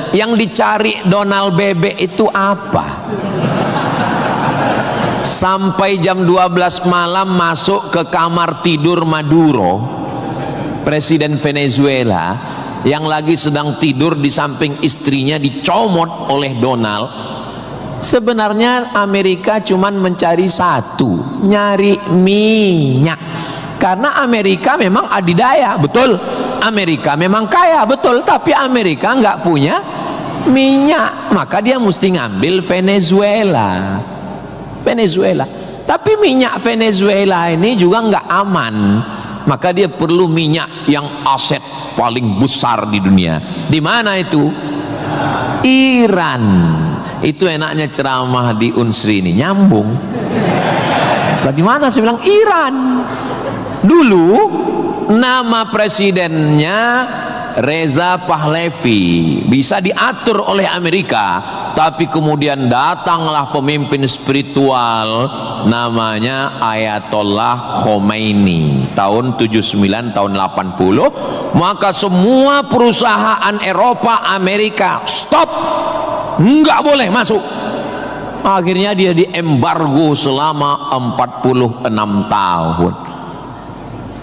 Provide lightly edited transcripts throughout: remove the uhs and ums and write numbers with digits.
Yang dicari Donald Bebek itu apa? Sampai jam 12 malam masuk ke kamar tidur Maduro, presiden Venezuela, yang lagi sedang tidur di samping istrinya dicomot oleh Donald. Sebenarnya Amerika cuman mencari satu, nyari minyak. Karena Amerika memang adidaya, betul. Amerika memang kaya, betul. Tapi Amerika nggak punya minyak, maka dia mesti ngambil Venezuela. Tapi minyak Venezuela ini juga nggak aman, maka dia perlu minyak yang aset paling besar di dunia. Di mana itu? Iran. Itu enaknya ceramah di Unsri ini, nyambung. Bagaimana saya bilang Iran? Dulu nama presidennya Reza Pahlavi, bisa diatur oleh Amerika, tapi kemudian datanglah pemimpin spiritual namanya Ayatollah Khomeini tahun 79 tahun 80, maka semua perusahaan Eropa, Amerika stop, nggak boleh masuk. Akhirnya dia diembargo selama 46 tahun.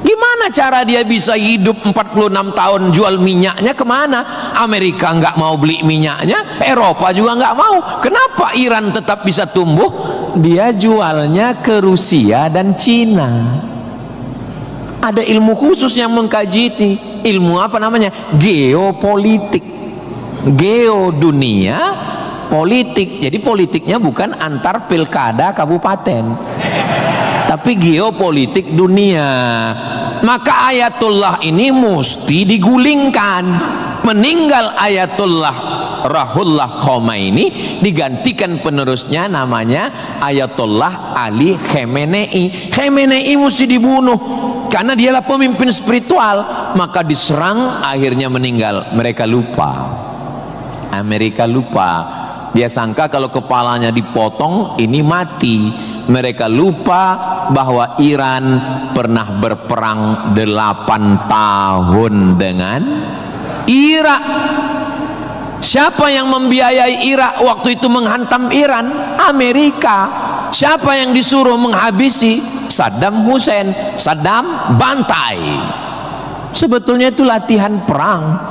Gimana cara dia bisa hidup 46 tahun? Jual minyaknya kemana? Amerika nggak mau beli minyaknya, Eropa juga nggak mau. Kenapa Iran tetap bisa tumbuh? Dia jualnya ke Rusia dan Cina. Ada ilmu khusus yang mengkaji ini. Ilmu apa namanya? Geopolitik. Geo dunia, politik. Jadi politiknya bukan antar pilkada kabupaten, tapi geopolitik dunia. Maka Ayatullah ini mesti digulingkan. Meninggal Ayatullah Ruhollah Khomeini, digantikan penerusnya namanya Ayatollah Ali Khamenei. Khamenei mesti dibunuh karena dialah pemimpin spiritual, maka diserang, akhirnya meninggal. Mereka lupa, Amerika lupa. Dia sangka kalau kepalanya dipotong ini mati. Mereka lupa bahwa Iran pernah berperang 8 tahun dengan Irak. Siapa yang membiayai Irak waktu itu menghantam Iran? Amerika. Siapa yang disuruh menghabisi? Saddam Hussein. Saddam bantai. Sebetulnya itu latihan perang.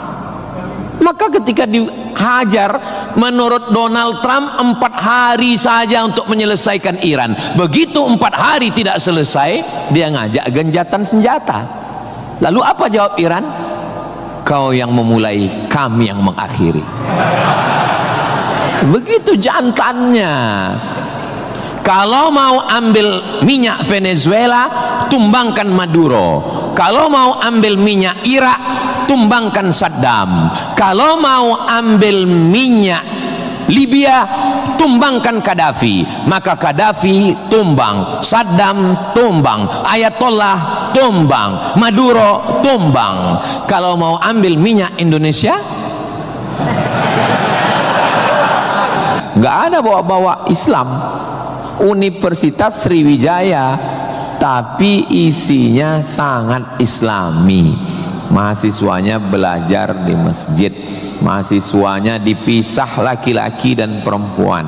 Maka ketika dihajar, menurut Donald Trump 4 hari saja untuk menyelesaikan Iran. Begitu 4 hari tidak selesai, dia ngajak genjatan senjata. Lalu apa jawab Iran? Kau yang memulai, kami yang mengakhiri. Begitu jantannya. Kalau mau ambil minyak Venezuela, tumbangkan Maduro. Kalau mau ambil minyak Irak, tumbangkan Saddam. Kalau mau ambil minyak Libya, tumbangkan Gaddafi. Maka Gaddafi tumbang, Saddam tumbang, Ayatollah tumbang, Maduro tumbang. Kalau mau ambil minyak Indonesia, nggak ada bawa-bawa Islam. Universitas Sriwijaya, tapi isinya sangat Islami. Mahasiswanya belajar di masjid, mahasiswanya dipisah laki-laki dan perempuan,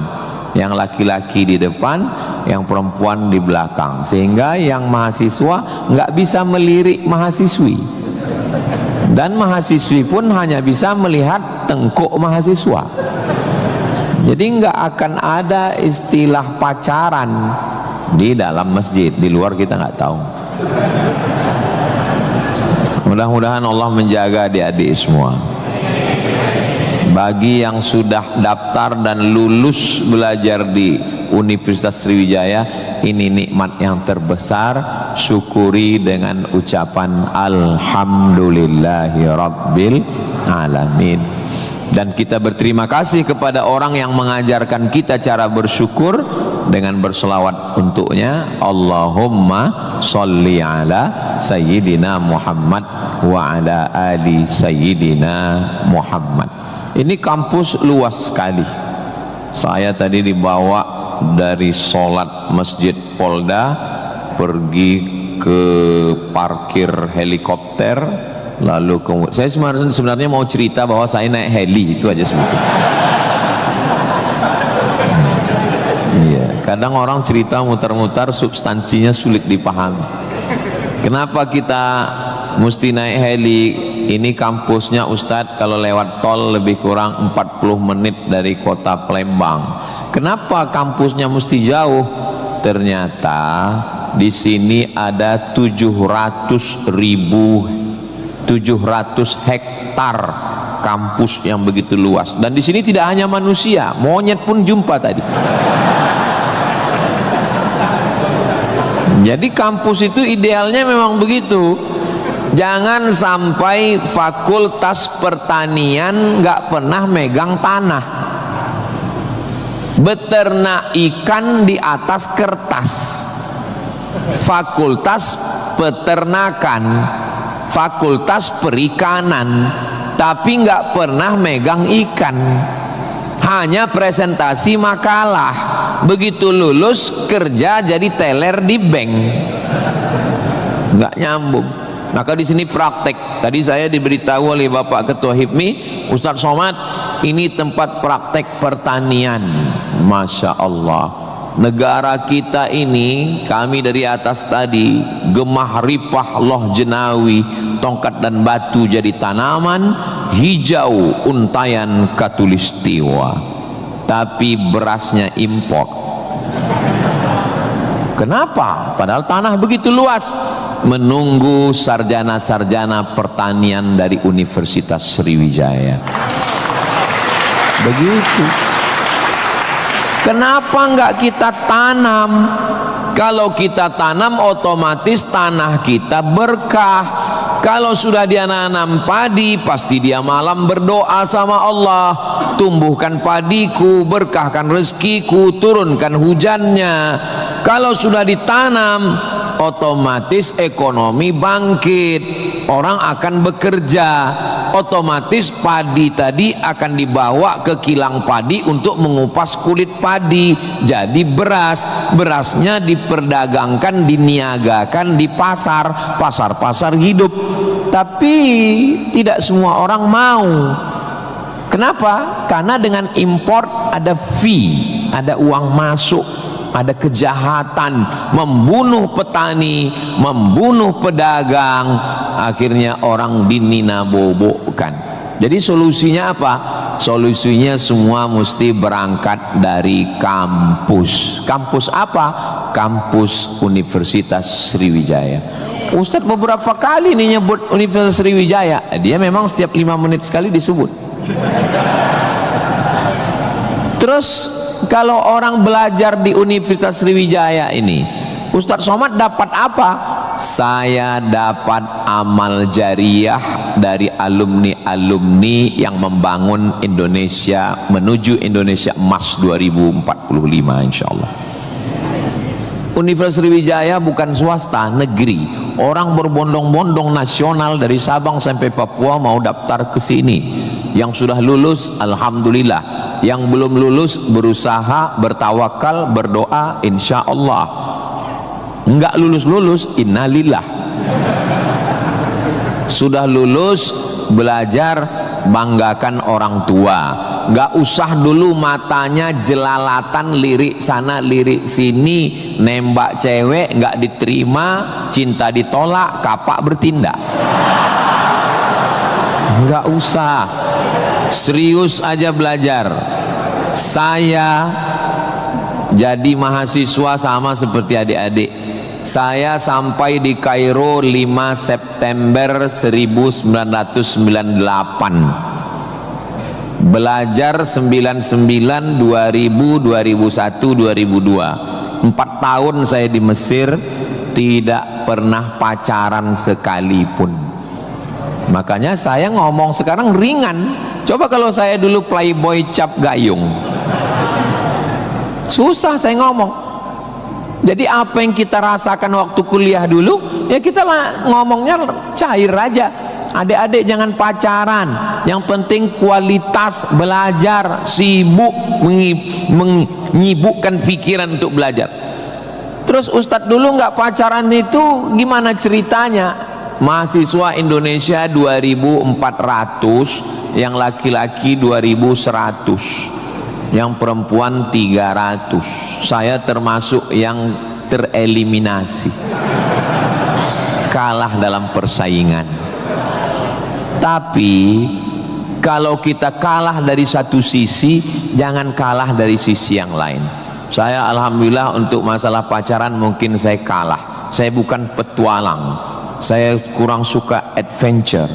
yang laki-laki di depan, yang perempuan di belakang, sehingga yang mahasiswa nggak bisa melirik mahasiswi, dan mahasiswi pun hanya bisa melihat tengkuk mahasiswa. Jadi nggak akan ada istilah pacaran di dalam masjid, di luar kita nggak tahu. Mudah-mudahan Allah menjaga adik-adik semua. Bagi yang sudah daftar dan lulus belajar di Universitas Sriwijaya, ini nikmat yang terbesar. Syukuri dengan ucapan Alhamdulillahi Rabbil Alamin. Dan kita berterima kasih kepada orang yang mengajarkan kita cara bersyukur dengan berselawat untuknya. Allahumma sholli ala Sayyidina Muhammad wa ala ali Sayyidina Muhammad. Ini kampus luas sekali. Saya tadi dibawa dari sholat Masjid Polda, pergi ke parkir helikopter, Lalu saya sebenarnya mau cerita bahwa saya naik heli, itu aja sebetulnya. Iya, kadang orang cerita mutar-mutar substansinya sulit dipahami. Kenapa kita mesti naik heli? Ini kampusnya Ustadz kalau lewat tol lebih kurang 40 menit dari kota Palembang. Kenapa kampusnya mesti jauh? Ternyata di sini ada 700 hektar kampus yang begitu luas, dan di sini tidak hanya manusia, monyet pun jumpa tadi. Jadi kampus itu idealnya memang begitu. Jangan sampai fakultas pertanian nggak pernah megang tanah, beternak ikan di atas kertas. Fakultas peternakan, fakultas perikanan, tapi nggak pernah megang ikan, hanya presentasi makalah. Begitu lulus kerja jadi teller di bank, nggak nyambung. Maka di sini praktek. Tadi saya diberitahu oleh Bapak Ketua HIPMI, Ustadz Somad, ini tempat praktek pertanian. Masya Allah, negara kita ini, kami dari atas tadi, gemah ripah loh jenawi, tongkat dan batu jadi tanaman, hijau untayan katulistiwa, tapi berasnya impor. Kenapa? Padahal tanah begitu luas. Menunggu sarjana-sarjana pertanian dari Universitas Sriwijaya. Begitu. Kenapa enggak kita tanam? Kalau kita tanam otomatis tanah kita berkah. Kalau sudah dia nanam padi, pasti dia malam berdoa sama Allah, tumbuhkan padiku, berkahkan rezekiku, turunkan hujannya. Kalau sudah ditanam, otomatis ekonomi bangkit, orang akan bekerja, otomatis padi tadi akan dibawa ke kilang padi untuk mengupas kulit padi jadi beras. Berasnya diperdagangkan, diniagakan di pasar-pasar hidup. Tapi tidak semua orang mau. Kenapa? Karena dengan import ada fee, ada uang masuk, ada kejahatan, membunuh petani, membunuh pedagang, akhirnya orang dininabobokan. Jadi solusinya apa? Solusinya semua mesti berangkat dari kampus. Kampus apa? Kampus Universitas Sriwijaya. Ustadz beberapa kali nih nyebut Universitas Sriwijaya, dia memang setiap 5 menit sekali disebut. Terus kalau orang belajar di Universitas Sriwijaya ini, Ustadz Somad dapat apa? Saya dapat amal jariah dari alumni-alumni yang membangun Indonesia menuju Indonesia Emas 2045 insyaallah. Universitas Sriwijaya bukan swasta, negeri. Orang berbondong-bondong nasional dari Sabang sampai Papua mau daftar ke sini. Yang sudah lulus alhamdulillah, yang belum lulus berusaha, bertawakal, berdoa, insya Allah. Enggak lulus innalillah. Sudah lulus, belajar, banggakan orang tua. Enggak usah dulu matanya jelalatan, lirik sana lirik sini, nembak cewek enggak diterima, cinta ditolak, kapak bertindak. Enggak usah, serius aja belajar. Saya jadi mahasiswa sama seperti adik-adik. Saya sampai di Kairo 5 September 1998. Belajar 99, 2000, 2001, 2002. 4 tahun saya di Mesir, tidak pernah pacaran sekalipun. Makanya saya ngomong sekarang ringan. Coba kalau saya dulu playboy cap gayung, susah saya ngomong. Jadi apa yang kita rasakan waktu kuliah dulu, ya kita ngomongnya cair aja. Adik-adik jangan pacaran, yang penting kualitas belajar, sibuk menyibukkan pikiran untuk belajar. Terus Ustadz dulu nggak pacaran itu gimana ceritanya? mahasiswa Indonesia 2.400, yang laki-laki 2.100, yang perempuan 300. Saya termasuk yang tereliminasi, kalah dalam persaingan. Tapi kalau kita kalah dari satu sisi, jangan kalah dari sisi yang lain. Saya alhamdulillah untuk masalah pacaran mungkin saya kalah. Saya bukan petualang, saya kurang suka adventure.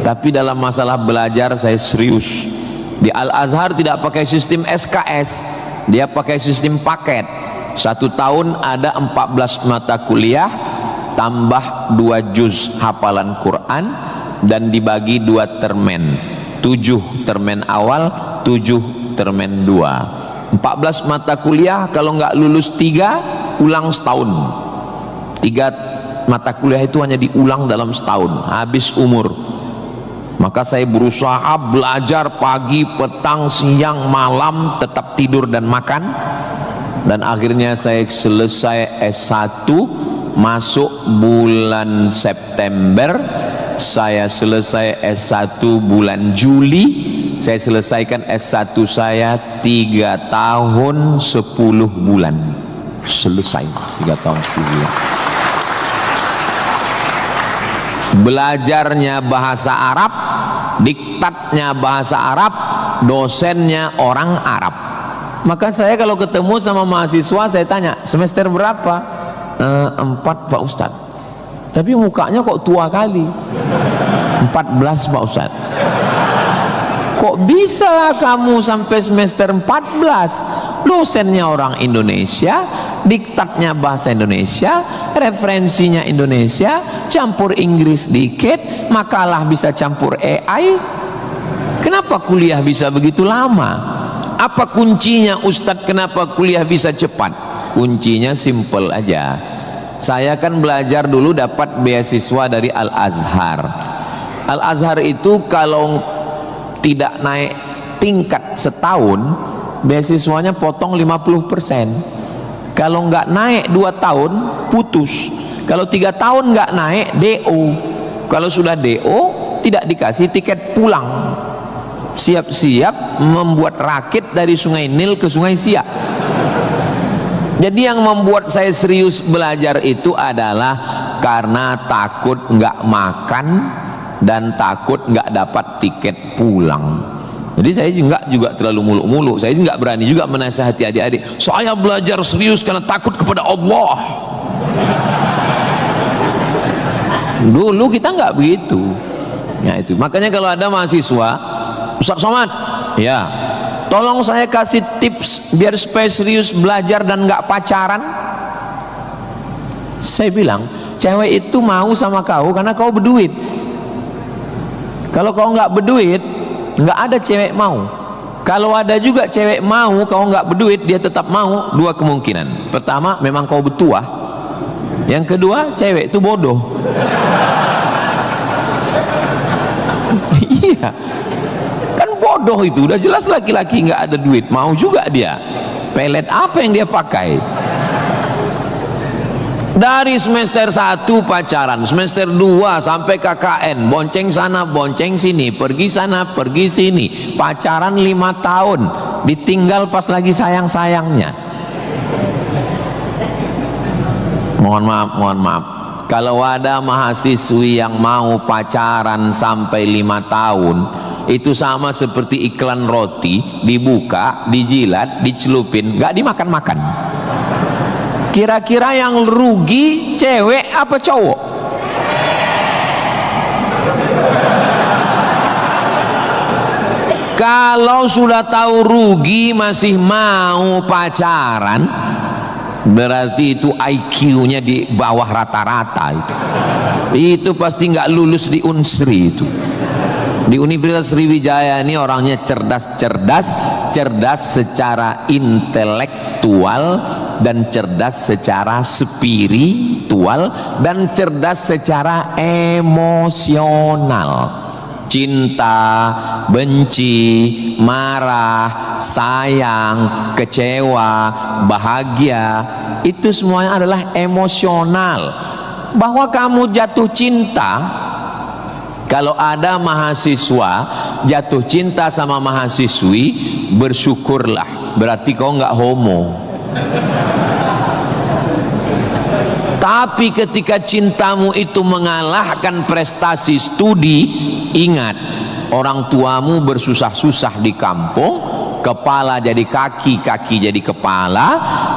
Tapi dalam masalah belajar saya serius. Di Al-Azhar tidak pakai sistem SKS, dia pakai sistem paket. 1 tahun ada 14 mata kuliah, tambah 2 juz hafalan Quran, dan dibagi 2 termen, 7 termen awal, 7 termen 2. 14 mata kuliah, kalau nggak lulus 3, ulang setahun. 3 mata kuliah itu hanya diulang dalam setahun, habis umur. Maka saya berusaha belajar pagi, petang, siang, malam, tetap tidur dan makan. Dan akhirnya saya selesai S1, masuk bulan September. Saya selesai S1 bulan Juli. Saya selesaikan S1 saya 3 tahun 10 bulan. Selesai 3 tahun 10 bulan. Belajarnya bahasa Arab, diktatnya bahasa Arab, dosennya orang Arab. Maka saya kalau ketemu sama mahasiswa, saya tanya, semester berapa? 4 Pak Ustadz. Tapi mukanya kok tua kali. 14 Pak Ustadz. Kok bisa kamu sampai semester 14? Dosennya orang Indonesia, diktatnya bahasa Indonesia, referensinya Indonesia, campur Inggris dikit, makalah bisa campur AI. Kenapa kuliah bisa begitu lama? Apa kuncinya Ustadz, kenapa kuliah bisa cepat? Kuncinya simple aja. Saya kan belajar dulu dapat beasiswa dari Al-Azhar. Al-Azhar itu kalau tidak naik tingkat setahun, beasiswanya potong 50%. Kalau nggak naik 2 tahun, putus. Kalau 3 tahun nggak naik, DO. Kalau sudah DO, tidak dikasih tiket pulang. Siap-siap membuat rakit dari Sungai Nil ke Sungai Siak. Jadi yang membuat saya serius belajar itu adalah karena takut nggak makan dan takut nggak dapat tiket pulang. Jadi saya juga terlalu muluk-muluk. Saya nggak berani juga menasihati adik-adik. Saya belajar serius karena takut kepada Allah. Dulu kita nggak begitu. Ya itu. Makanya kalau ada mahasiswa, Ustaz Somad, ya, tolong saya kasih tips biar supaya serius belajar dan nggak pacaran. Saya bilang, cewek itu mau sama kau karena kau berduit. Kalau kau nggak berduit, nggak ada cewek mau. Kalau ada juga cewek mau, kau nggak berduit, dia tetap mau. 2 kemungkinan. Pertama, memang kau bertuah. Yang kedua, cewek itu bodoh. Iya, kan bodoh itu. Udah jelas laki-laki nggak ada duit, mau juga dia. Pelet apa yang dia pakai? Dari semester 1 pacaran, semester 2 sampai KKN, bonceng sana bonceng sini, pergi sana pergi sini, pacaran 5 tahun, ditinggal pas lagi sayang-sayangnya. Mohon maaf, kalau ada mahasiswi yang mau pacaran sampai 5 tahun, itu sama seperti iklan roti, dibuka, dijilat, dicelupin, nggak dimakan-makan. Kira-kira yang rugi cewek apa cowok? Kalau sudah tahu rugi masih mau pacaran, berarti itu IQ-nya di bawah rata-rata itu. Itu pasti nggak lulus di Unsri itu. Di Universitas Sriwijaya ini orangnya cerdas secara intelektual dan cerdas secara spiritual dan cerdas secara emosional. Cinta, benci, marah, sayang, kecewa, bahagia, itu semuanya adalah emosional. bahwa kamu jatuh cinta. Kalau ada mahasiswa jatuh cinta sama mahasiswi, bersyukurlah, berarti kau nggak homo. Tapi ketika cintamu itu mengalahkan prestasi studi, ingat, orang tuamu bersusah-susah di kampung, kepala jadi kaki, kaki jadi kepala,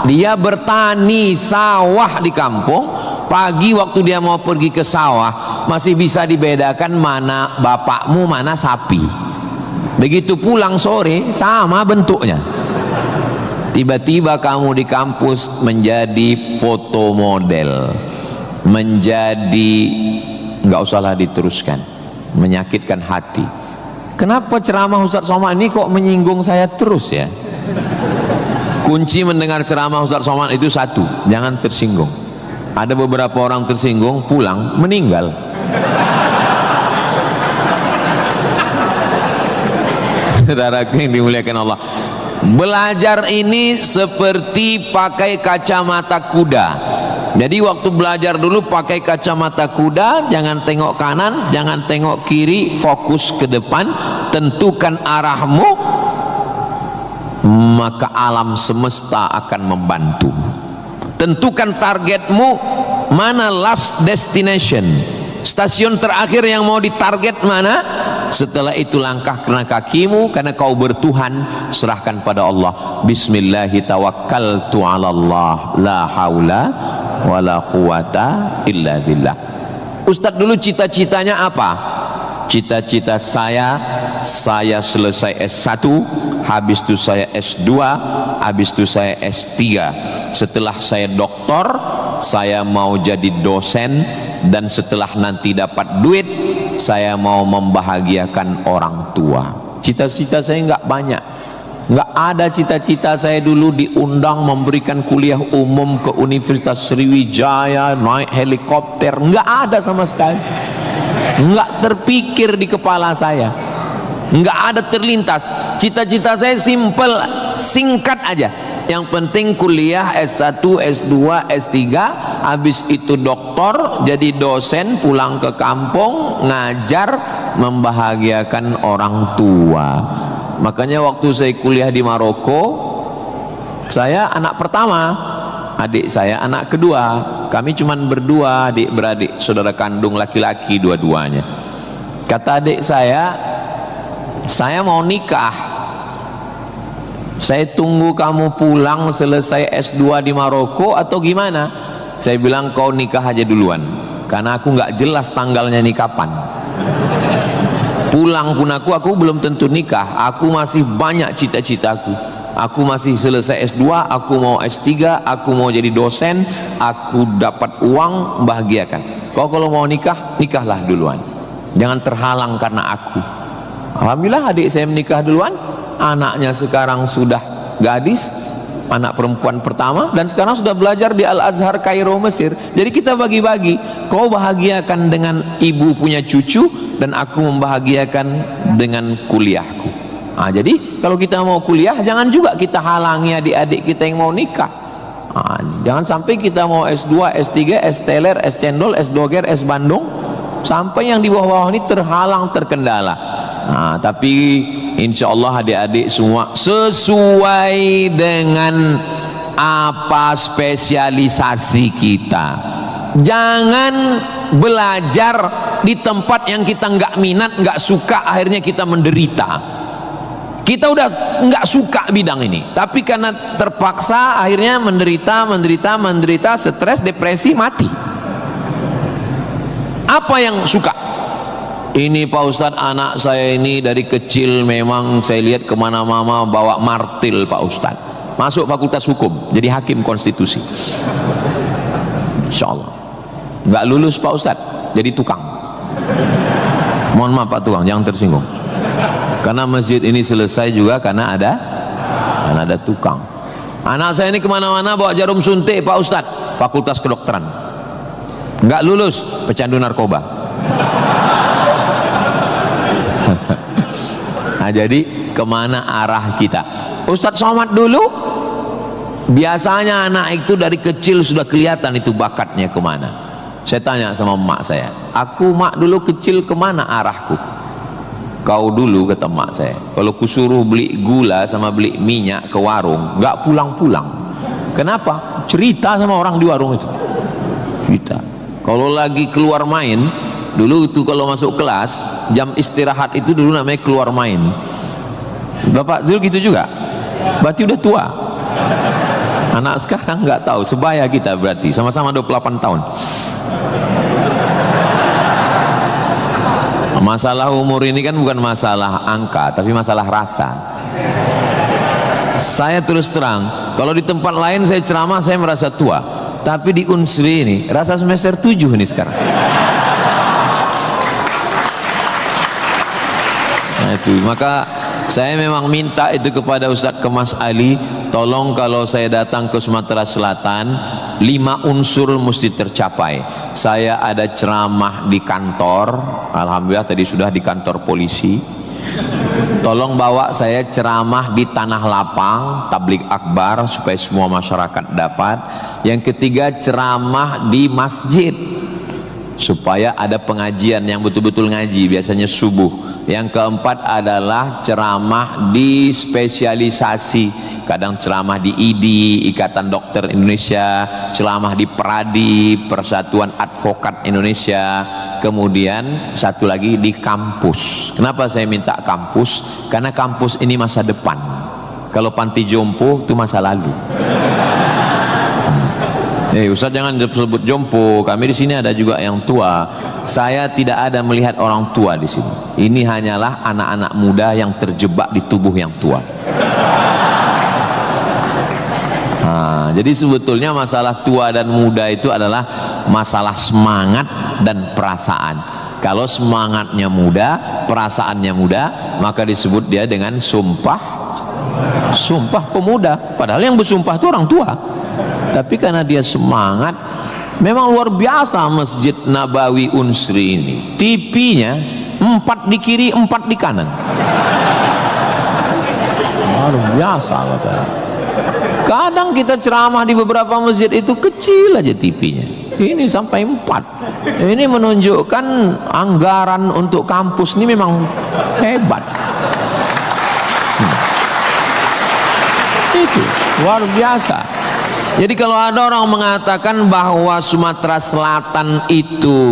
dia bertani sawah di kampung. Pagi waktu dia mau pergi ke sawah, masih bisa dibedakan mana bapakmu, mana sapi. Begitu pulang sore, sama bentuknya. Tiba-tiba kamu di kampus menjadi foto model, menjadi, nggak usahlah diteruskan, menyakitkan hati. Kenapa ceramah Ustaz Somad ini kok menyinggung saya terus ya? Kunci mendengar ceramah Ustaz Somad itu satu, jangan tersinggung. Ada beberapa orang tersinggung, pulang meninggal. Saudaraku yang dimuliakan Allah, belajar ini seperti pakai kacamata kuda. Jadi waktu belajar dulu pakai kacamata kuda, jangan tengok kanan, jangan tengok kiri, fokus ke depan, tentukan arahmu, maka alam semesta akan membantu. Tentukan targetmu, mana last destination, stasiun terakhir yang mau ditarget mana. Setelah itu langkah kena kakimu, karena kau bertuhan, serahkan pada Allah. Bismillahi tawakkaltu ala Allah, la haula wala quwata illa billah. Ustadz dulu cita-citanya apa? Cita-cita saya selesai S1, habis itu saya S2, habis itu saya S3. Setelah saya doktor, saya mau jadi dosen, dan setelah nanti dapat duit, saya mau membahagiakan orang tua. Cita-cita saya nggak banyak. Nggak ada cita-cita saya dulu diundang memberikan kuliah umum ke Universitas Sriwijaya, naik helikopter, nggak ada sama sekali. Nggak terpikir di kepala saya, nggak ada terlintas. Cita-cita saya simple, singkat aja. Yang penting kuliah S1, S2, S3, habis itu doktor, jadi dosen, pulang ke kampung, ngajar, membahagiakan orang tua. Makanya waktu saya kuliah di Maroko, saya anak pertama, adik saya anak kedua. Kami cuma berdua adik beradik, saudara kandung laki-laki dua-duanya. Kata adik saya mau nikah. Saya tunggu kamu pulang selesai S2 di Maroko atau gimana? Saya bilang kau nikah aja duluan, karena aku nggak jelas tanggalnya nih kapan. Pulang pun aku belum tentu nikah. Aku masih banyak cita-citaku. Aku masih selesai S2, aku mau S3, aku mau jadi dosen, aku dapat uang, membahagiakan. Kau kalau mau nikah, nikahlah duluan, jangan terhalang karena aku. Alhamdulillah adik saya menikah duluan. Anaknya sekarang sudah gadis, anak perempuan pertama, dan sekarang sudah belajar di Al-Azhar Kairo Mesir. Jadi kita bagi-bagi, kau bahagiakan dengan ibu punya cucu, dan aku membahagiakan dengan kuliahku. Nah, jadi kalau kita mau kuliah, jangan juga kita halangi adik-adik kita yang mau nikah. Nah, jangan sampai kita mau S2, S3, S teler, S cendol, S doger, S bandung, sampai yang di bawah-bawah ini terhalang, terkendala. Nah, tapi insya Allah adik-adik semua sesuai dengan apa spesialisasi kita. Jangan belajar di tempat yang kita nggak minat, nggak suka, akhirnya kita menderita. Kita udah nggak suka bidang ini, tapi karena terpaksa akhirnya menderita, stres, depresi, mati. Apa yang suka? Ini Pak Ustadz, anak saya ini dari kecil memang saya lihat kemana-mana bawa martil Pak Ustadz. Masuk fakultas hukum, jadi hakim konstitusi. Insya Allah. Nggak lulus Pak Ustadz, jadi tukang. Mohon maaf Pak tukang, jangan tersinggung. Karena masjid ini selesai juga karena ada tukang. Anak saya ini kemana-mana bawa jarum suntik Pak Ustadz, fakultas kedokteran. Nggak lulus, pecandu narkoba. Nah, jadi kemana arah kita? Ustadz Somad dulu biasanya anak itu dari kecil sudah kelihatan itu bakatnya kemana. Saya tanya sama emak saya, aku mak dulu kecil kemana arahku? Kau dulu, kata emak saya, kalau kusuruh beli gula sama beli minyak ke warung, nggak pulang-pulang. Kenapa? Cerita sama orang di warung itu. Cerita. Kalau lagi keluar main, dulu itu kalau masuk kelas, jam istirahat itu dulu namanya keluar main. Bapak dulu gitu juga? Berarti udah tua. Anak sekarang nggak tahu, sebaya kita berarti, sama-sama 28 tahun. Masalah umur ini kan bukan masalah angka, tapi masalah rasa. Saya terus terang, kalau di tempat lain saya ceramah saya merasa tua, tapi di Unsri ini rasa semester 7 ini sekarang. Nah itu, maka saya memang minta itu kepada Ustadz Kemas Ali, tolong kalau saya datang ke Sumatera Selatan 5 unsur mesti tercapai. Saya ada ceramah di kantor, alhamdulillah tadi sudah di kantor polisi. Tolong bawa saya ceramah di tanah lapang, tablik akbar supaya semua masyarakat dapat. Yang ketiga, ceramah di masjid supaya ada pengajian yang betul-betul ngaji, biasanya subuh. Yang keempat adalah ceramah di spesialisasi, kadang ceramah di IDI, Ikatan Dokter Indonesia, ceramah di PERADI, Persatuan Advokat Indonesia, kemudian satu lagi di kampus. Kenapa saya minta kampus? Karena kampus ini masa depan. Kalau panti jompo itu masa lalu. Ustaz jangan disebut jompo, kami di sini ada juga yang tua. Saya tidak ada melihat orang tua di sini. Ini hanyalah anak-anak muda yang terjebak di tubuh yang tua. Nah, jadi sebetulnya masalah tua dan muda itu adalah masalah semangat dan perasaan. Kalau semangatnya muda, perasaannya muda, maka disebut dia dengan sumpah pemuda. Padahal yang bersumpah itu orang tua. Tapi karena dia semangat, memang luar biasa Masjid Nabawi Unsri ini. TV-nya 4 di kiri, 4 di kanan. Luar biasa katanya. Kadang kita ceramah di beberapa masjid itu kecil aja TV-nya. Ini sampai 4. Ini menunjukkan anggaran untuk kampus ini memang hebat. Itu luar biasa. Jadi kalau ada orang mengatakan bahwa Sumatera Selatan itu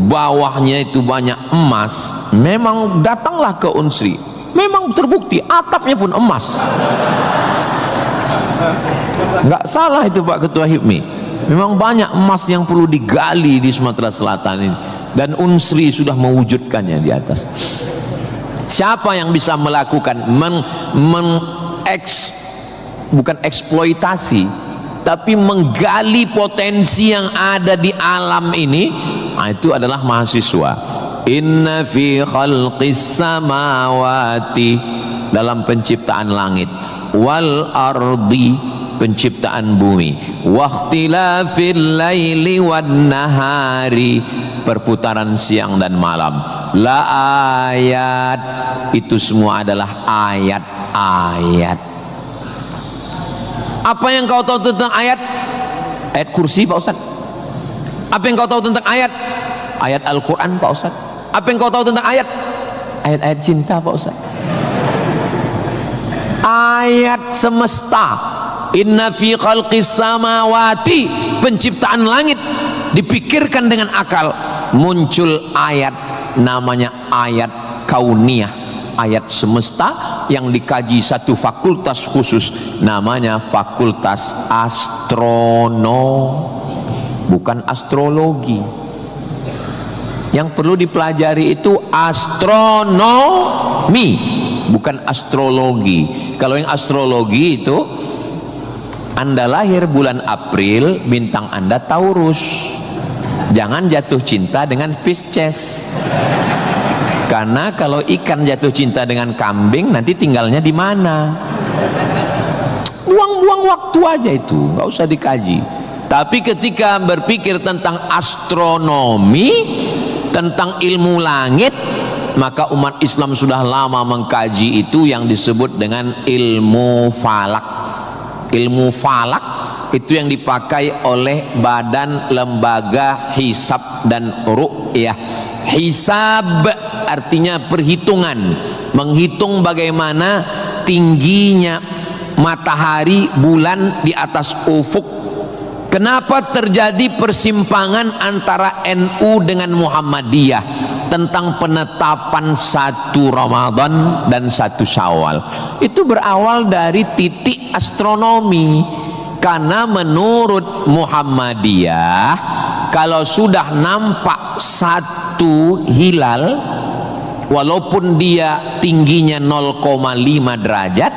bawahnya itu banyak emas, memang datanglah ke Unsri, memang terbukti atapnya pun emas. Nggak salah itu Pak Ketua HIPMI, memang banyak emas yang perlu digali di Sumatera Selatan ini, dan Unsri sudah mewujudkannya di atas. Siapa yang bisa melakukan bukan eksploitasi, tapi menggali potensi yang ada di alam ini, nah itu adalah mahasiswa. Inna fi khalqis samawati, dalam penciptaan langit, wal ardi, penciptaan bumi, wakhtilafil laili wan nahari, perputaran siang dan malam, la ayat, itu semua adalah ayat-ayat. Apa yang kau tahu tentang ayat? Ayat kursi Pak Ustaz. Apa yang kau tahu tentang ayat? Ayat Al-Quran Pak Ustaz. Apa yang kau tahu tentang ayat? Ayat-ayat cinta Pak Ustaz. Ayat semesta. Inna fi khalqis samawati, penciptaan langit, dipikirkan dengan akal, muncul ayat, namanya ayat kauniyah, ayat semesta yang dikaji satu fakultas khusus, namanya fakultas astronomi, bukan astrologi. Yang perlu dipelajari itu astronomi, bukan astrologi. Kalau yang astrologi itu, Anda lahir bulan April, bintang Anda Taurus, jangan jatuh cinta dengan Pisces. Karena kalau ikan jatuh cinta dengan kambing, nanti tinggalnya di mana? Buang-buang waktu aja itu, nggak usah dikaji. Tapi ketika berpikir tentang astronomi, tentang ilmu langit, maka umat Islam sudah lama mengkaji itu yang disebut dengan ilmu falak. Ilmu falak itu yang dipakai oleh Badan Lembaga Hisab dan Ru'yah. Hisab artinya perhitungan, menghitung bagaimana tingginya matahari, bulan di atas ufuk. Kenapa terjadi persimpangan antara NU dengan Muhammadiyah tentang penetapan 1 Ramadan dan 1 Syawal? Itu berawal dari titik astronomi. Karena menurut Muhammadiyah, kalau sudah nampak 1 hilal, walaupun dia tingginya 0,5 derajat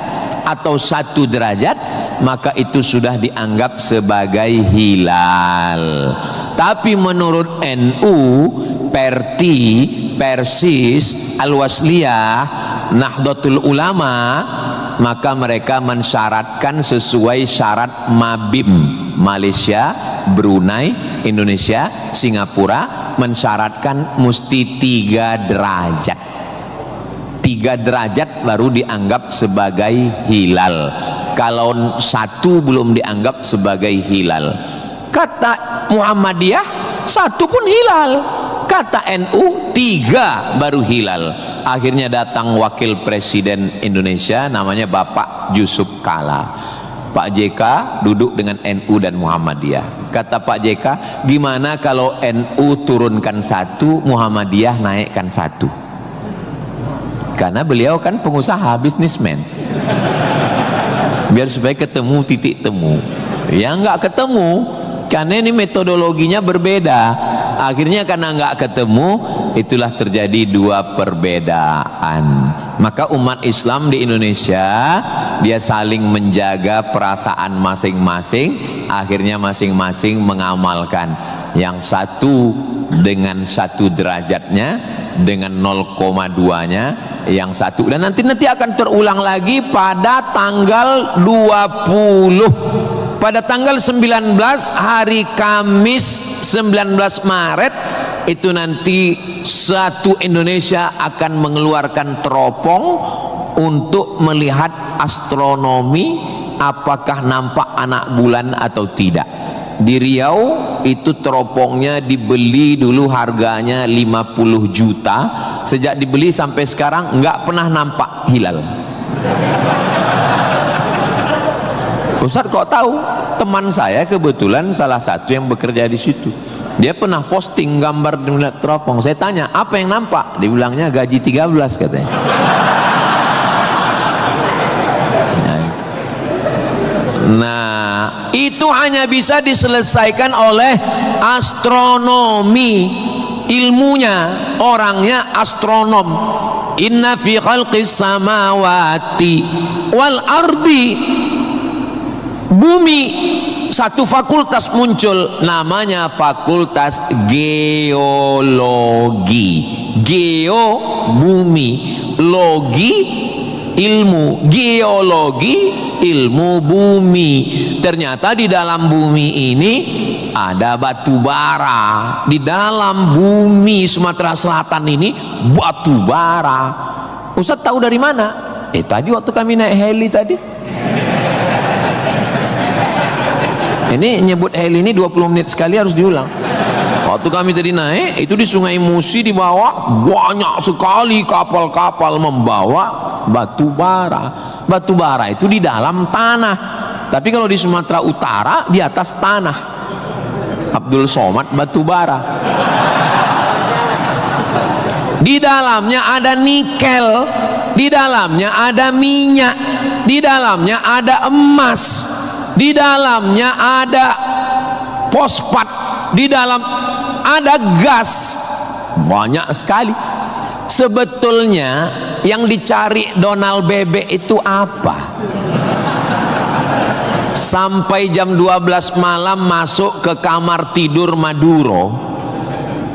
atau 1 derajat, maka itu sudah dianggap sebagai hilal. Tapi menurut NU, Perti, Persis, Al-Wasliyah, Nahdlatul Ulama, maka mereka mensyaratkan sesuai syarat Mabim. Malaysia, Brunei, Indonesia, Singapura mensyaratkan mesti 3 derajat. 3 derajat baru dianggap sebagai hilal. Kalau 1 belum dianggap sebagai hilal. Kata Muhammadiyah 1 pun hilal, kata NU 3 baru hilal. Akhirnya datang wakil presiden Indonesia namanya Bapak Yusuf Kala. Pak JK duduk dengan NU dan Muhammadiyah. Kata Pak JK, gimana kalau NU turunkan 1, Muhammadiyah naikkan 1? Karena beliau kan pengusaha, bisnismen, biar supaya ketemu titik temu. Ya nggak ketemu, karena ini metodologinya berbeda. Akhirnya karena nggak ketemu, itulah terjadi 2 perbedaan. Maka umat Islam di Indonesia, dia saling menjaga perasaan masing-masing. Akhirnya masing-masing mengamalkan. Yang 1 dengan 1 derajatnya, dengan 0,2-nya, yang 1. Dan nanti akan terulang lagi pada tanggal 20. Pada tanggal 19 hari Kamis 19 Maret itu nanti satu Indonesia akan mengeluarkan teropong untuk melihat astronomi, apakah nampak anak bulan atau tidak. Di Riau itu teropongnya dibeli dulu harganya 50 juta. Sejak dibeli sampai sekarang nggak pernah nampak hilal. Ustaz kok tahu? Teman saya kebetulan salah satu yang bekerja di situ. Dia pernah posting gambar melihat teropong. Saya tanya, apa yang nampak? Dibilangnya gaji 13 katanya. Nah, itu hanya bisa diselesaikan oleh astronomi. Ilmunya, orangnya astronom. Inna fi khalqis samawati wal ardi, bumi. Satu fakultas muncul, namanya fakultas geologi. Geo bumi, logi ilmu, geologi ilmu bumi. Ternyata di dalam bumi ini ada batu bara. Di dalam bumi Sumatera Selatan ini batu bara. Ustaz tahu dari mana? Tadi waktu kami naik heli tadi. Ini nyebut heli ini 20 menit sekali harus diulang. Waktu kami tadi naik, itu di Sungai Musi di bawah banyak sekali kapal-kapal membawa batu bara. Batu bara itu di dalam tanah. Tapi kalau di Sumatera Utara di atas tanah. Abdul Somad batu bara. Di dalamnya ada nikel, di dalamnya ada minyak, di dalamnya ada emas, di dalamnya ada fosfat, di dalam ada gas, banyak sekali. Sebetulnya yang dicari Donald Bebek itu apa? Sampai jam 12 malam masuk ke kamar tidur Maduro,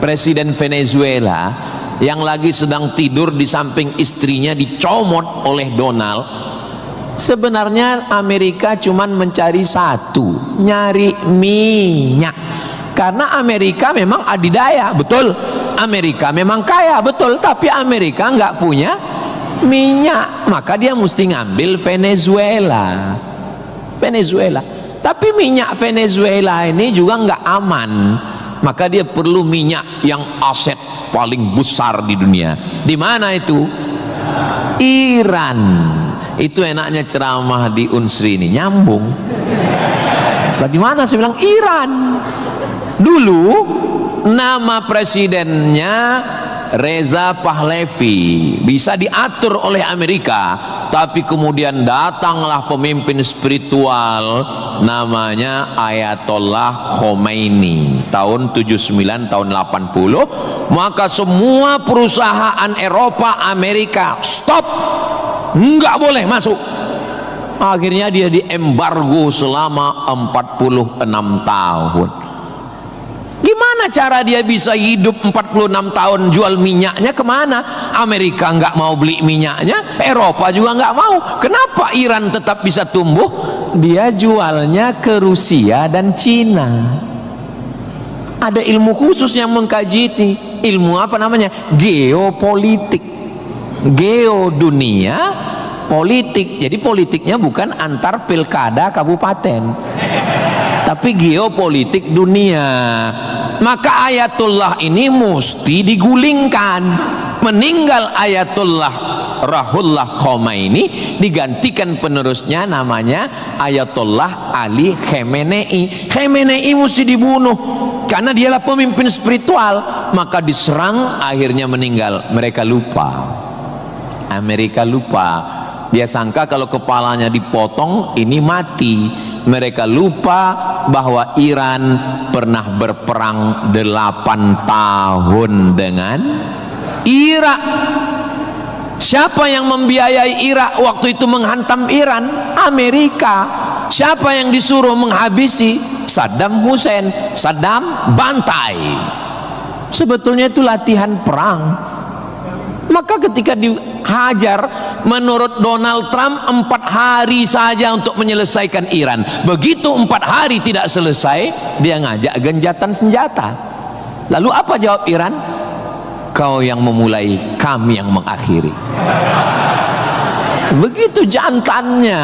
presiden Venezuela, yang lagi sedang tidur di samping istrinya dicomot oleh Donald. Sebenarnya Amerika cuman mencari satu, nyari minyak. Karena Amerika memang adidaya, betul. Amerika memang kaya, betul. Tapi Amerika nggak punya minyak, maka dia mesti ngambil Venezuela. Tapi minyak Venezuela ini juga nggak aman, maka dia perlu minyak yang aset paling besar di dunia. Di mana itu? Iran. Itu enaknya ceramah di Unsri ini, nyambung. Bagaimana saya bilang Iran? Dulu nama presidennya Reza Pahlavi, bisa diatur oleh Amerika, tapi kemudian datanglah pemimpin spiritual namanya Ayatollah Khomeini tahun 79 tahun 80, maka semua perusahaan Eropa, Amerika stop, nggak boleh masuk. Akhirnya dia diembargo selama 46 tahun. Gimana cara dia bisa hidup 46 tahun? Jual minyaknya kemana? Amerika nggak mau beli minyaknya, Eropa juga nggak mau. Kenapa Iran tetap bisa tumbuh? Dia jualnya ke Rusia dan Cina. Ada ilmu khusus yang mengkaji ini. Ilmu apa namanya? Geopolitik. Geo dunia, politik. Jadi politiknya bukan antar pilkada kabupaten, tapi geopolitik dunia. Maka Ayatullah ini mesti digulingkan. Meninggal Ayatullah Ruhollah Khomeini, digantikan penerusnya namanya Ayatollah Ali Khamenei. Khamenei mesti dibunuh karena dialah pemimpin spiritual, maka diserang, akhirnya meninggal. Mereka lupa, Amerika lupa. Dia sangka kalau kepalanya dipotong ini mati. Mereka lupa bahwa Iran pernah berperang 8 tahun dengan Irak. Siapa yang membiayai Irak waktu itu menghantam Iran? Amerika. Siapa yang disuruh menghabisi? Saddam Hussein. Saddam bantai. Sebetulnya itu latihan perang. Maka ketika dihajar, menurut Donald Trump 4 hari saja untuk menyelesaikan Iran. Begitu 4 hari tidak selesai, dia ngajak genjatan senjata. Lalu apa jawab Iran? Kau yang memulai, kami yang mengakhiri. Begitu jantannya.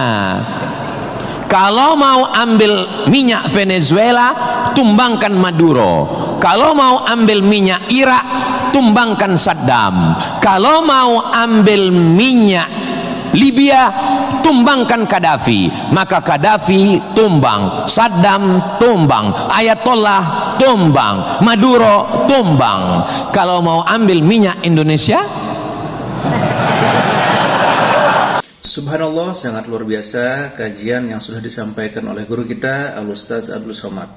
Kalau mau ambil minyak Venezuela, tumbangkan Maduro. Kalau mau ambil minyak Irak, tumbangkan Saddam. Kalau mau ambil minyak Libya, tumbangkan Gaddafi. Maka Gaddafi tumbang, Saddam tumbang, Ayatollah tumbang, Maduro tumbang. Kalau mau ambil minyak Indonesia, subhanallah, sangat luar biasa kajian yang sudah disampaikan oleh guru kita Al-Ustaz Abdul Somad.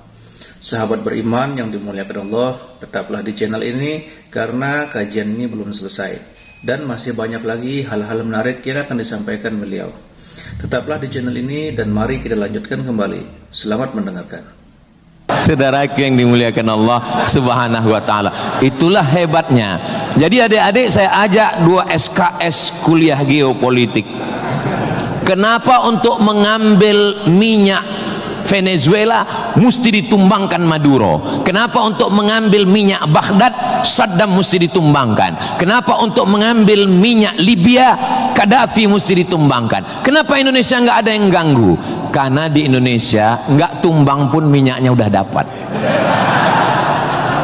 Sahabat beriman yang dimuliakan Allah, tetaplah di channel ini karena kajian ini belum selesai dan masih banyak lagi hal-hal menarik yang akan disampaikan beliau. Tetaplah di channel ini dan mari kita lanjutkan kembali. Selamat mendengarkan. saudaraku yang dimuliakan Allah Subhanahu wa taala. Itulah hebatnya. Jadi adik-adik, saya ajak 2 SKS kuliah geopolitik. Kenapa untuk mengambil minyak Venezuela mesti ditumbangkan Maduro? Kenapa untuk mengambil minyak Baghdad Saddam mesti ditumbangkan? Kenapa untuk mengambil minyak Libya Gaddafi mesti ditumbangkan? Kenapa Indonesia nggak ada yang ganggu? Karena di Indonesia nggak tumbang pun minyaknya udah dapat.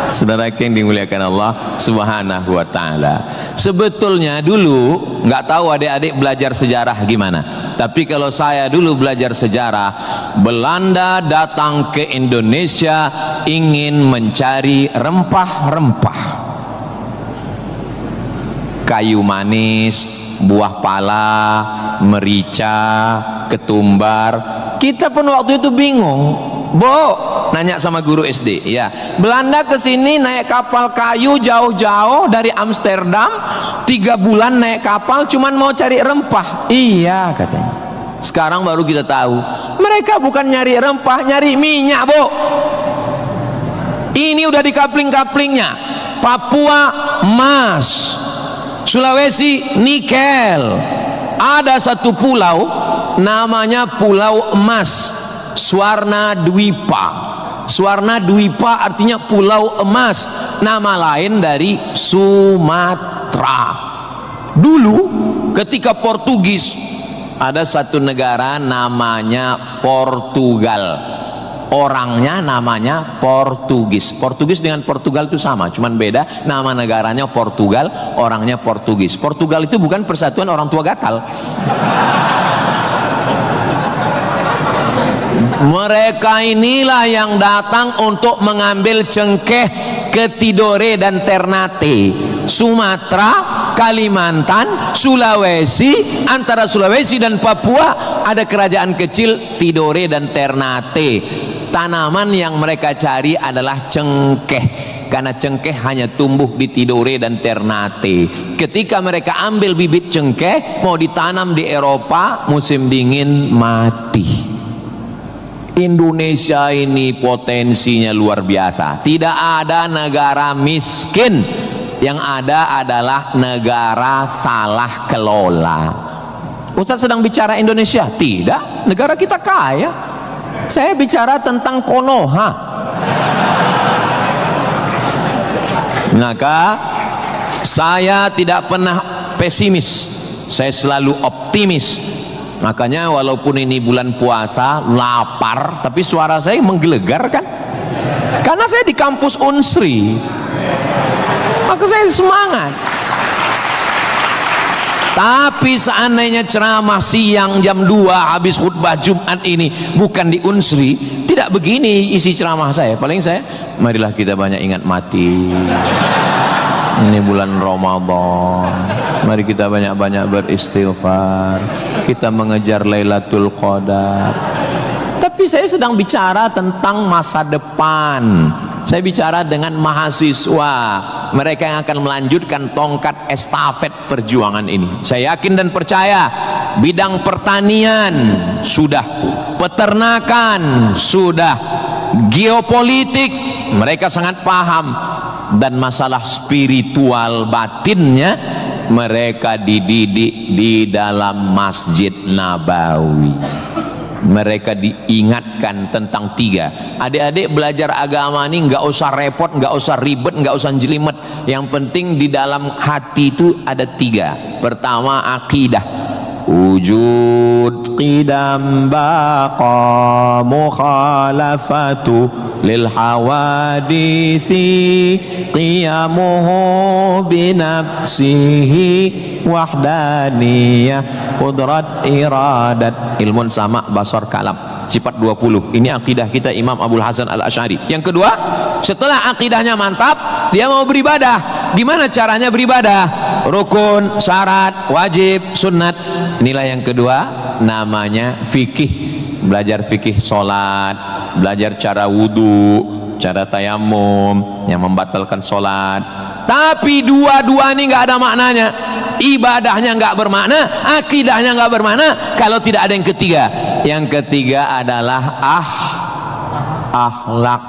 Saudara yang dimuliakan Allah Subhanahu wa taala. Sebetulnya dulu nggak tahu adik-adik belajar sejarah gimana. Tapi kalau saya dulu belajar sejarah, Belanda datang ke Indonesia ingin mencari rempah-rempah. Kayu manis, buah pala, merica, ketumbar. Kita pun waktu itu bingung. Nanya sama guru SD, ya, Belanda kesini naik kapal kayu jauh-jauh dari Amsterdam, 3 bulan naik kapal cuman mau cari rempah. Iya katanya. Sekarang baru kita tahu mereka bukan nyari rempah, nyari minyak. Ini udah di kapling-kaplingnya. Papua emas, Sulawesi nikel. Ada satu pulau namanya Pulau Emas, Swarna Dwipa. Swarna Dwipa artinya pulau emas, nama lain dari Sumatera. Dulu ketika Portugis, ada satu negara namanya Portugal. orangnya namanya Portugis. Portugis dengan Portugal itu sama, cuman beda nama negaranya Portugal, orangnya Portugis. Portugal itu bukan persatuan orang tua gatal. Mereka inilah yang datang untuk mengambil cengkeh ke Tidore dan Ternate, Sumatera, Kalimantan, Sulawesi. Antara Sulawesi dan Papua ada kerajaan kecil Tidore dan Ternate. Tanaman yang mereka cari adalah cengkeh, karena cengkeh hanya tumbuh di Tidore dan Ternate. Ketika mereka ambil bibit cengkeh mau ditanam di Eropa, musim dingin mati. Indonesia ini potensinya luar biasa. Tidak ada negara miskin, yang ada adalah negara salah kelola. Ustaz sedang bicara Indonesia? Tidak, negara kita kaya. Saya bicara tentang Konoha. Maka saya tidak pernah pesimis, saya selalu optimis. Makanya walaupun ini bulan puasa, lapar, tapi suara saya menggelegar kan? Karena saya di kampus Unsri, maka saya semangat. Tapi seandainya ceramah siang jam 2 habis khutbah Jumat ini bukan di Unsri, tidak begini isi ceramah saya. Paling saya, marilah kita banyak ingat mati. Ini bulan Ramadan, mari kita banyak-banyak beristighfar, kita mengejar Lailatul Qadar. Tapi saya sedang bicara tentang masa depan. Saya bicara dengan mahasiswa, mereka yang akan melanjutkan tongkat estafet perjuangan ini. Saya yakin dan percaya bidang pertanian sudah, peternakan sudah, geopolitik mereka sangat paham, dan masalah spiritual batinnya mereka dididik di dalam Masjid Nabawi. Mereka diingatkan tentang 3. Adik-adik belajar agama ini nggak usah repot, nggak usah ribet, nggak usah jelimet. Yang penting di dalam hati itu ada 3. Pertama, akidah. Wujud qidam baqa mukhalafatu lil hawadisi qiyamuhu binafsihi wahdaniyah qudrat iradat ilmun sama basar kalam sifat 20. Ini akidah kita Imam Abul Hasan Al-Asy'ari. Yang kedua, setelah akidahnya mantap, dia mau beribadah. Gimana caranya beribadah? Rukun, syarat, wajib, sunat. Inilah yang kedua, namanya fikih. Belajar fikih solat, belajar cara wudu, cara tayamum yang membatalkan solat. Tapi dua-dua ini nggak ada maknanya. Ibadahnya nggak bermakna, akidahnya nggak bermakna kalau tidak ada yang ketiga. Yang ketiga adalah akhlak,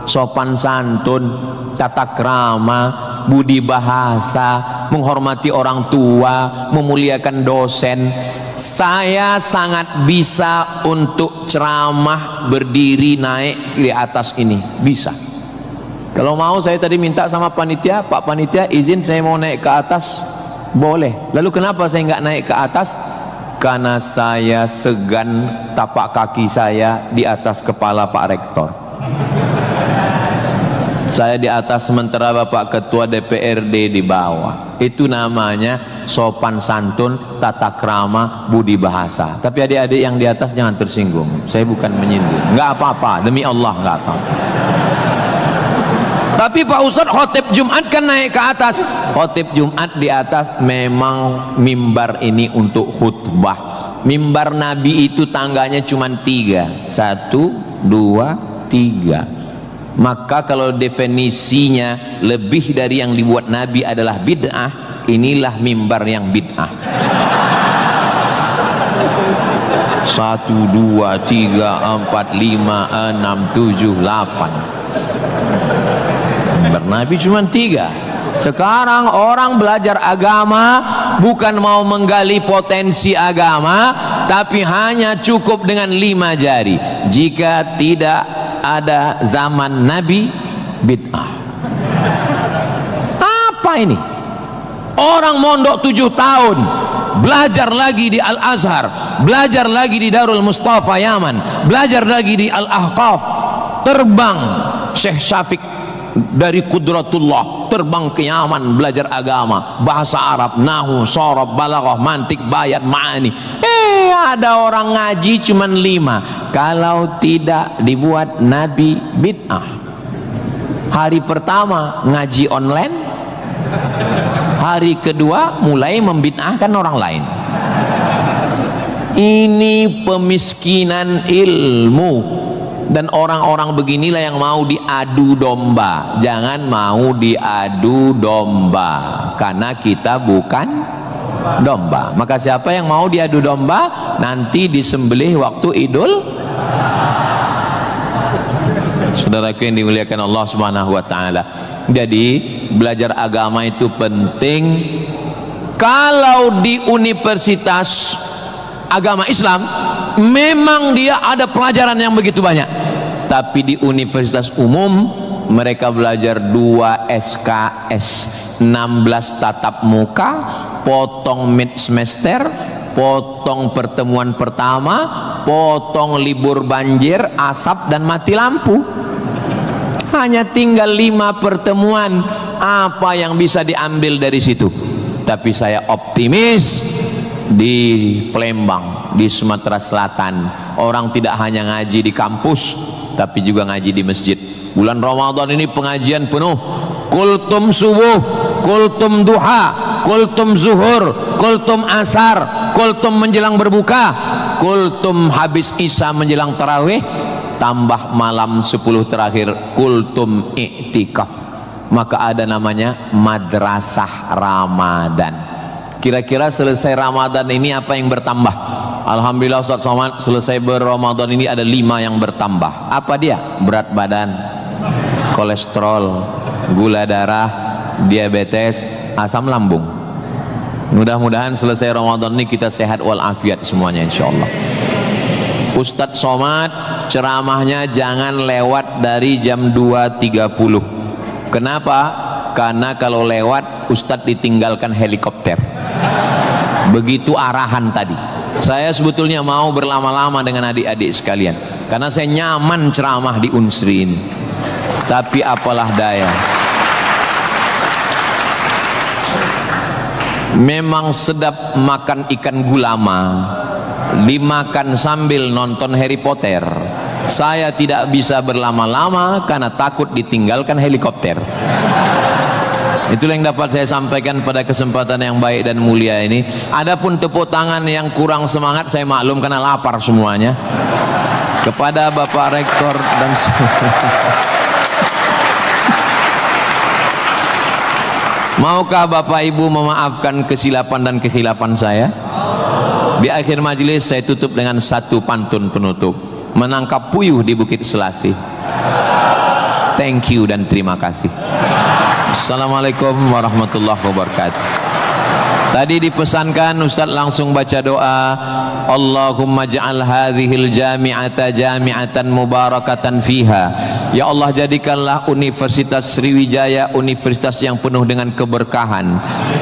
sopan santun, tata krama, budi bahasa, menghormati orang tua, memuliakan dosen. Saya sangat bisa untuk ceramah berdiri naik di atas ini, bisa. Kalau mau saya tadi minta sama panitia, Pak panitia izin saya mau naik ke atas, boleh. Lalu kenapa saya nggak naik ke atas? Karena saya segan tapak kaki saya di atas kepala Pak Rektor. Saya di atas sementara Bapak Ketua DPRD di bawah. Itu namanya sopan santun, tata krama, budi bahasa. Tapi adik-adik yang di atas jangan tersinggung. Saya bukan menyinggung. Nggak apa-apa, demi Allah nggak apa-apa. Tapi Pak Ustadz khotib Jumat kan naik ke atas. Khotib Jumat di atas memang mimbar ini untuk khutbah. Mimbar Nabi itu tangganya cuma 3. 1, 2, 3. Maka kalau definisinya lebih dari yang dibuat Nabi adalah bid'ah, inilah mimbar yang bid'ah. 1, 2, 3, 4, 5, 6, 7, 8. Mimbar Nabi cuma 3. Sekarang orang belajar agama bukan mau menggali potensi agama, tapi hanya cukup dengan 5 jari. Jika tidak ada zaman Nabi, bid'ah. Apa ini? Orang mondok 7 tahun, belajar lagi di Al-Azhar, belajar lagi di Darul Mustafa Yaman, belajar lagi di Al-Ahqaf. terbang Syekh Syafiq dari Qudratullah, terbang ke Yaman belajar agama, bahasa Arab, nahwu, sharaf, balaghah, mantik, bayat, ma'ani. Ada orang ngaji cuman 5. Kalau tidak dibuat Nabi bid'ah. Hari pertama ngaji online, hari kedua mulai membid'ahkan orang lain. Ini pemiskinan ilmu, dan orang-orang beginilah yang mau diadu domba. Jangan mau diadu domba, karena kita bukan domba. Maka siapa yang mau diadu domba nanti disembelih waktu Idul. Saudaraku yang dimuliakan Allah Subhanahu wa taala. Jadi belajar agama itu penting. Kalau di universitas agama Islam memang dia ada pelajaran yang begitu banyak, tapi di universitas umum mereka belajar 2 SKS, 16 tatap muka, potong mid semester, potong pertemuan pertama, potong libur banjir, asap dan mati lampu. Hanya tinggal 5 pertemuan. Apa yang bisa diambil dari situ? Tapi saya optimis di Palembang, di Sumatera Selatan, orang tidak hanya ngaji di kampus tapi juga ngaji di masjid. Bulan Ramadan ini pengajian penuh, kultum subuh, kultum duha, kultum zuhur, kultum asar, kultum menjelang berbuka, kultum habis isya menjelang tarawih, tambah malam 10 terakhir kultum iktikaf. Maka ada namanya madrasah Ramadan. Kira-kira selesai Ramadan ini apa yang bertambah? Alhamdulillah Ustaz Somad, selesai berRamadan ini ada 5 yang bertambah. Apa dia? Berat badan, kolesterol, gula darah, diabetes, asam lambung. Mudah-mudahan selesai Ramadan ini kita sehat walafiat semuanya insyaallah. Ustaz Somad ceramahnya jangan lewat dari jam 2.30. Kenapa? Karena kalau lewat Ustadz ditinggalkan helikopter. Begitu arahan tadi. Saya sebetulnya mau berlama-lama dengan adik-adik sekalian, karena saya nyaman ceramah di Unsri ini. Tapi apalah daya, memang sedap makan ikan gulama, dimakan sambil nonton Harry Potter. Saya tidak bisa berlama-lama karena takut ditinggalkan helikopter. Itulah yang dapat saya sampaikan pada kesempatan yang baik dan mulia ini. Adapun tepuk tangan yang kurang semangat saya maklum karena lapar semuanya. Kepada Bapak Rektor dan maukah Bapak Ibu memaafkan kesilapan dan kehilapan saya? Di akhir majelis saya tutup dengan satu pantun penutup. Menangkap puyuh di Bukit Selasih. Thank you dan terima kasih. Assalamualaikum warahmatullahi wabarakatuh. Tadi dipesankan Ustaz langsung baca doa, Allahumma ja'al hadhil jami'ata jami'atan mubarakatan fiha. Ya Allah, jadikanlah Universitas Sriwijaya universitas yang penuh dengan keberkahan.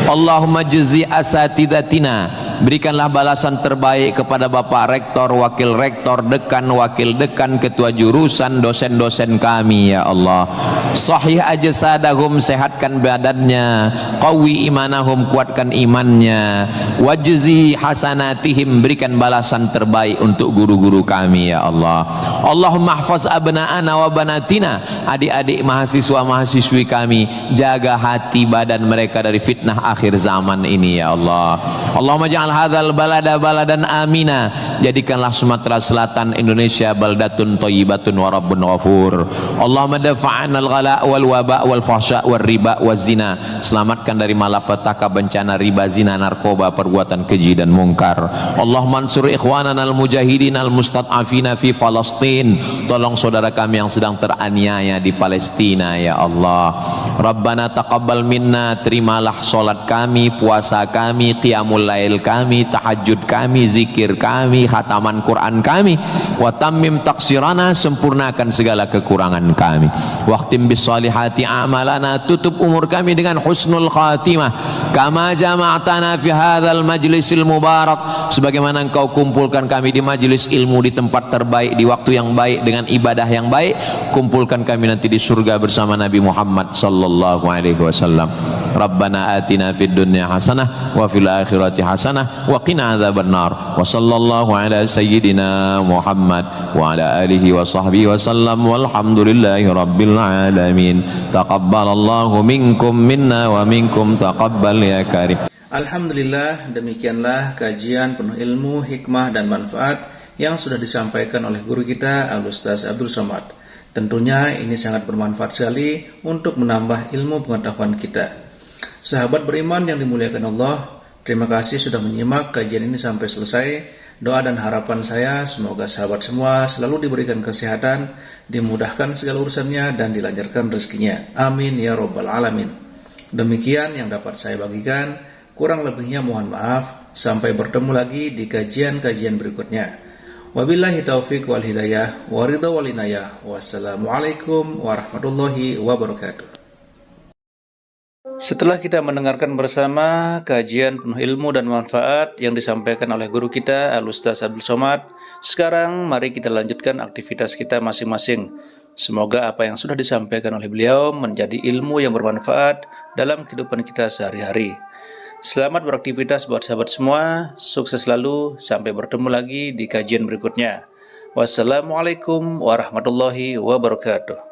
Allahumma jazi asatidatina, berikanlah balasan terbaik kepada Bapak Rektor, Wakil Rektor, Dekan, Wakil Dekan, Ketua Jurusan, dosen-dosen kami ya Allah. Sahih ajsadahum, sehatkan badannya, qawi imanahum, kuatkan imannya, wajzi hasanatihim, berikan balasan terbaik untuk guru-guru kami ya Allah. Allahumma hafaz abna'ana wa banatina, adik-adik mahasiswa-mahasiswi kami, jaga hati badan mereka dari fitnah akhir zaman ini ya Allah. Allahumma ja'al hadzal balada baladan amina, jadikanlah Sumatera Selatan Indonesia baldatun thayyibatun wa rabbun ghafur. Allahumma dafa'anal ghala wal waba wal fahsya wal riba waz zina, selamatkan dari malapetaka, bencana riba, zina, narkoba, perbuatan keji dan mungkar. Allahumma ansur ikhwanana al mujahidin al mustad'afina fi Palestin, tolong saudara kami yang sedang teraniaya di Palestina ya Allah. Rabbana taqabbal minna, terimalah salat kami, puasa kami, qiyamul lail kami, kami, tahajud kami, zikir kami, khataman Quran kami. Wa tammim taqsirana, sempurnakan segala kekurangan kami. Waqtim bis salihati a'malana, tutup umur kami dengan husnul khatimah. Kama jama'tana fi hadzal majlisil mubarak, sebagaimana engkau kumpulkan kami di majlis ilmu, di tempat terbaik, di waktu yang baik, dengan ibadah yang baik. Kumpulkan kami nanti di surga bersama Nabi Muhammad sallallahu alaihi wasallam. Rabbana atina fid dunya hasanah wa fil akhirati hasanah wa qina adzabannar. Wa sallallahu ala sayyidina Muhammad wa ala alihi wa sahbihi wasallam, walhamdulillahi rabbil alamin. Taqabbalallahu minkum minna wa minkum taqabbal ya karim. Alhamdulillah, demikianlah kajian penuh ilmu, hikmah dan manfaat yang sudah disampaikan oleh guru kita Al-Ustaz Abdul Somad. Tentunya ini sangat bermanfaat sekali untuk menambah ilmu pengetahuan kita. Sahabat beriman yang dimuliakan Allah, terima kasih sudah menyimak kajian ini sampai selesai. Doa dan harapan saya semoga sahabat semua selalu diberikan kesehatan, dimudahkan segala urusannya dan dilancarkan rezekinya. Amin ya rabbal alamin. Demikian yang dapat saya bagikan, kurang lebihnya mohon maaf. Sampai bertemu lagi di kajian-kajian berikutnya. Wabillahi taufiq wal hidayah wa ridha wal inayah. Wassalamualaikum warahmatullahi wabarakatuh. Setelah kita mendengarkan bersama kajian penuh ilmu dan manfaat yang disampaikan oleh guru kita Al-Ustaz Abdul Somad, sekarang mari kita lanjutkan aktivitas kita masing-masing. Semoga apa yang sudah disampaikan oleh beliau menjadi ilmu yang bermanfaat dalam kehidupan kita sehari-hari. Selamat beraktivitas buat sahabat semua, sukses selalu, sampai bertemu lagi di kajian berikutnya. Wassalamualaikum warahmatullahi wabarakatuh.